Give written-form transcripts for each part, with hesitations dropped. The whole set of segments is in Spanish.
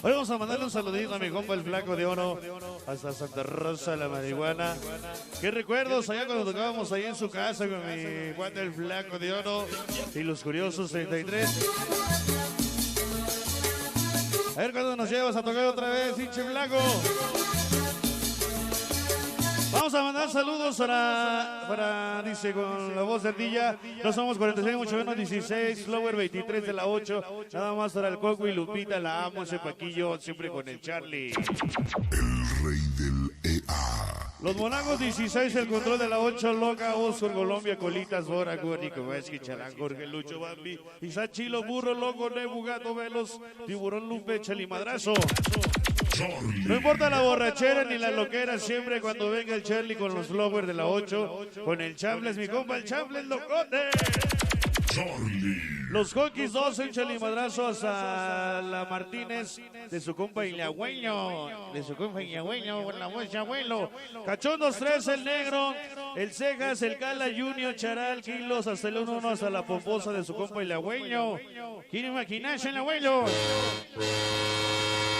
Hoy vamos a mandarle un saludito a mi compa el Flaco de Oro hasta Santa Rosa la Marihuana. Qué recuerdos allá cuando tocábamos ahí en su casa con mi cuate el Flaco de Oro y los Curiosos 33. A ver cuándo nos llevas a tocar otra vez, hinche Flaco. Vamos a mandar saludos para, dice, con la voz de Ardilla. No somos 46, mucho menos 16, Flower 23 de la 8. Nada más para el Coco y Lupita, la amo, ese Paquillo, siempre con el Charlie. El rey del EA. Los Monagos 16, el control de la 8, Loca, Oscar, Colombia, Colitas, Bora, Gurri, Kovaski, Chalán, Jorge, Lucho, Bambi, Isachilo, Burro, Loco, Nebu, Gato, Velos, Tiburón, Lupe, Chalimadrazo. No importa la borrachera ni la loquera, siempre cuando venga el Charlie con los Flowers de la 8, con el Chambles, mi compa, el Chambles, locote. Los Hawkins 12, el Chalimadrazo hasta la Martínez, de su compa Illagüeño, con la voz de abuelo. Cachondos 3, el Negro, el Cejas, el Cala Junior, Charal, Kilos, hasta el 1-1, hasta la Pomposa de su compa Illagüeño. ¿Quiere imaginarse el abuelo?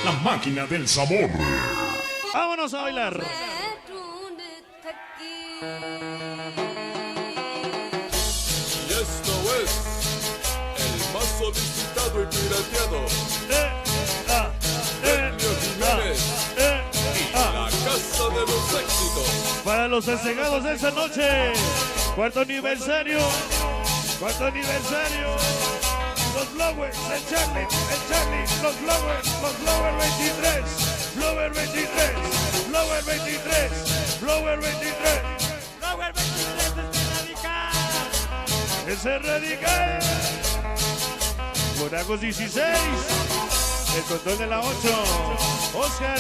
La máquina del sabor. Vámonos a bailar. Y esto es el más solicitado y pirateado. Premio Jiménez y la Casa de los Éxitos. Para los festejados de esa noche, cuarto aniversario. Los Flowers, el Charlie, los Flowers 23, Flower 23, Flower 23, Flower 23. Flower 23 Ese radical. Monagos 16, el control de la 8, Oscar,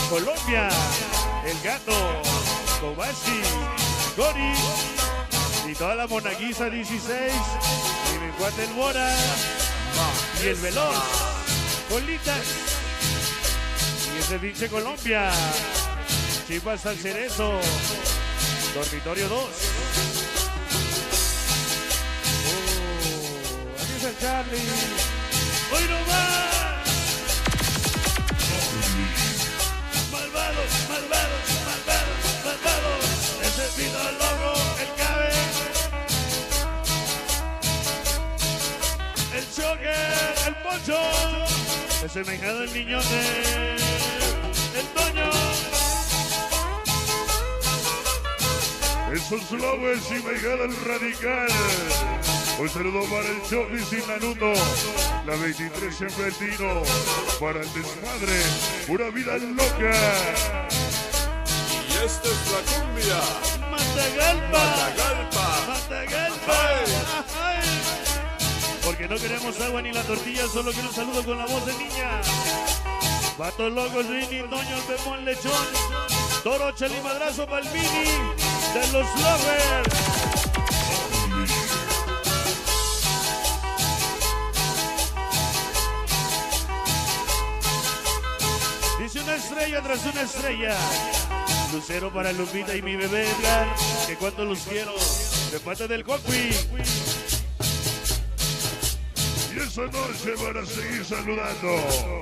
Colombia, el Gato, Kovaski, Gori y toda la monaguiza 16. Y mi cuate el Bora y el Veloz, Colitas y ese pinche Colombia, Chivas al Cerezo, Dormitorio 2. Aquí es el Charlie. ¡Hoy no más! Malvados, malvados, malvados, malvados. Ese pido loco, el Cabe. El Choker, el Poncho, ese mejado el Niñote, el Toño. Esos Flowers y mejado el Radical. Un saludo para el Chofis y Naruto, la 23 siempre el Tino, para el desmadre, una vida loca. Y esta es la cumbia. Matagalpa. Ay. Porque no queremos agua ni la tortilla, solo quiero un saludo con la voz de niña. Vatos locos, Rini, Toño, el Bemón, Lechón, Toro, Chalimadrazo, Palmini, de los Flowers. Dice una estrella tras una estrella. Lucero para Lupita y mi bebé Edgar, que cuánto los quiero, de parte del Coqui. Y esa noche van a seguir saludando,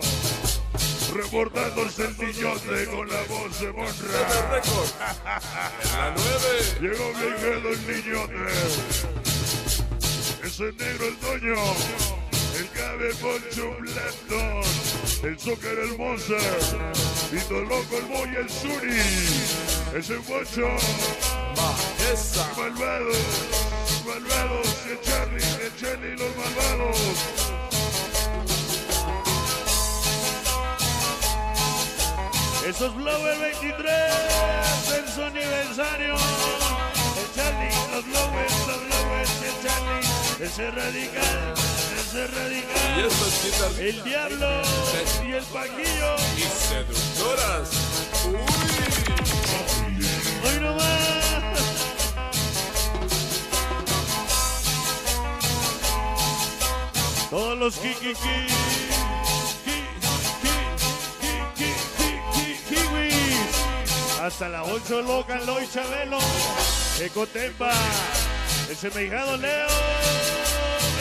reportándose el Niñote con la voz de Monra. Récord. En la 9. Llegó bien quedo el Niñote, ese negro el Toño, el Cabe Poncho Blandón, el Zócar el Monster, Vito Loco el Boy el Suri, ese Poncho, Majesa. malvados, el Charlie y los malvados. Esos Flower 23 en su aniversario. El Charlie, los Flowers, el Charlie, ese radical. Y estas guitarristas. El Diablo y el Paquillo. Y seductoras. Uy. Hoy no más. Todos los kiwis. Hasta la 8 loca, Loy Chabelo. Ecotempa. Ese mejado Leo.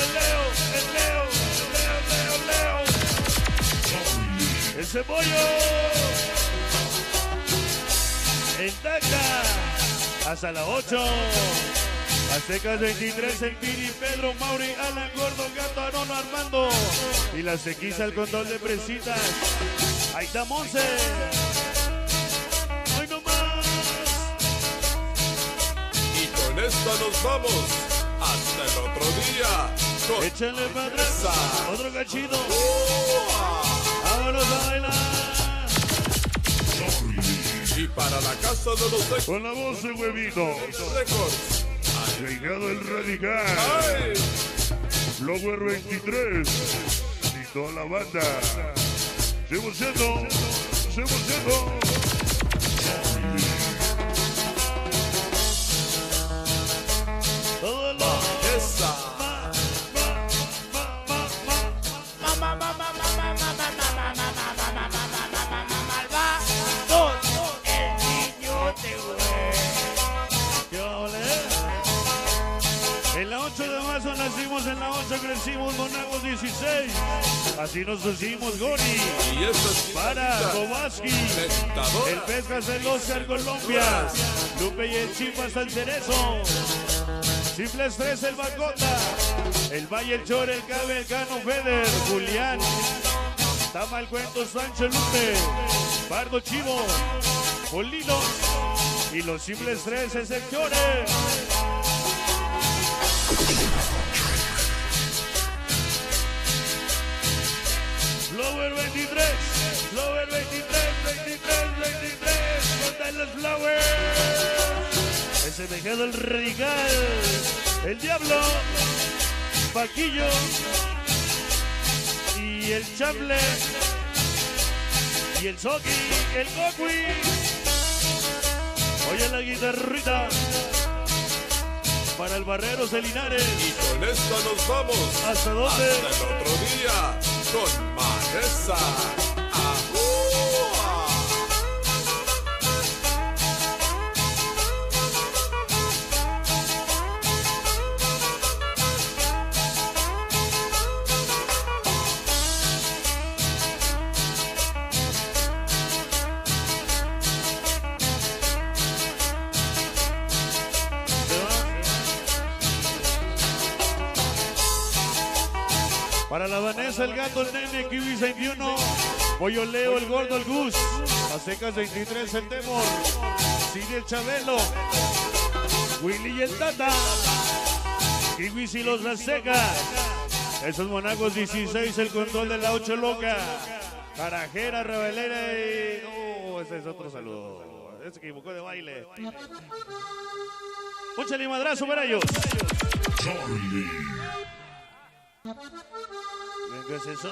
El Leo. ¡Ese pollo! En Tacna, hasta las 8. Aztecas 23, el Piri, Pedro, Mauri, Alan, Gordo, Gato, Arono, Armando. Y la Sequiza, el control de presitas. Ahí está Monse. ¡Ay, no más! Y con esta nos vamos hasta el otro día. Con Échale para atrás. esa. Otro cachito. ¡Uah! Vámonos a bailar. Y para la casa de los éxitos Con la voz de Huevitos. Records. Llegado el radical. ¡Ay! Flower 23. Y toda la banda. Seguimos siendo. Seguimos siendo. Todo lo. Esa. El niñote, güey. ¿Qué ole? En la 8 de marzo nacimos, en la 8 crecimos, Monagos 16. Así nos pusimos, Goni. Y esta es Para Kovaski. Tentadora. El Pescas, el Oscar, Colombia. Lupe y el Chimpas, el Cerezo. Simples 3, el Bacota. El Valle, el Chor, el Cabe, el Cano, Feder. Julián. Tama el Cuento, Sancho, Lupe. Pardo, Chivo. Polinos. Y los Simples 3 es el Chore. Flower 23, Flower 23, 23, 23, contra los Flowers. Ese dejado el radical, el Diablo, Paquillo y el Chamble y el Soki, el Gokui. Oye la guitarrita para el Barreros de Linares. Y con esta nos vamos ¿Hasta dónde? hasta el otro día con Majesa. ¡Ajúa! Para la Vanessa, el Gato, el Nene, Kiwi 21, Pollo Leo, el Gordo, el Gus, Aztecas 23, el Temor, Sigue el Chabelo, Willy y el Tata, Kiwis y los Aztecas, esos Monagos 16, el control de la 8 loca, Carajera, Rebelera y... ese es otro saludo, se equivocó de baile. Un chalimadrazo para ellos. Charlie. Venga, es eso.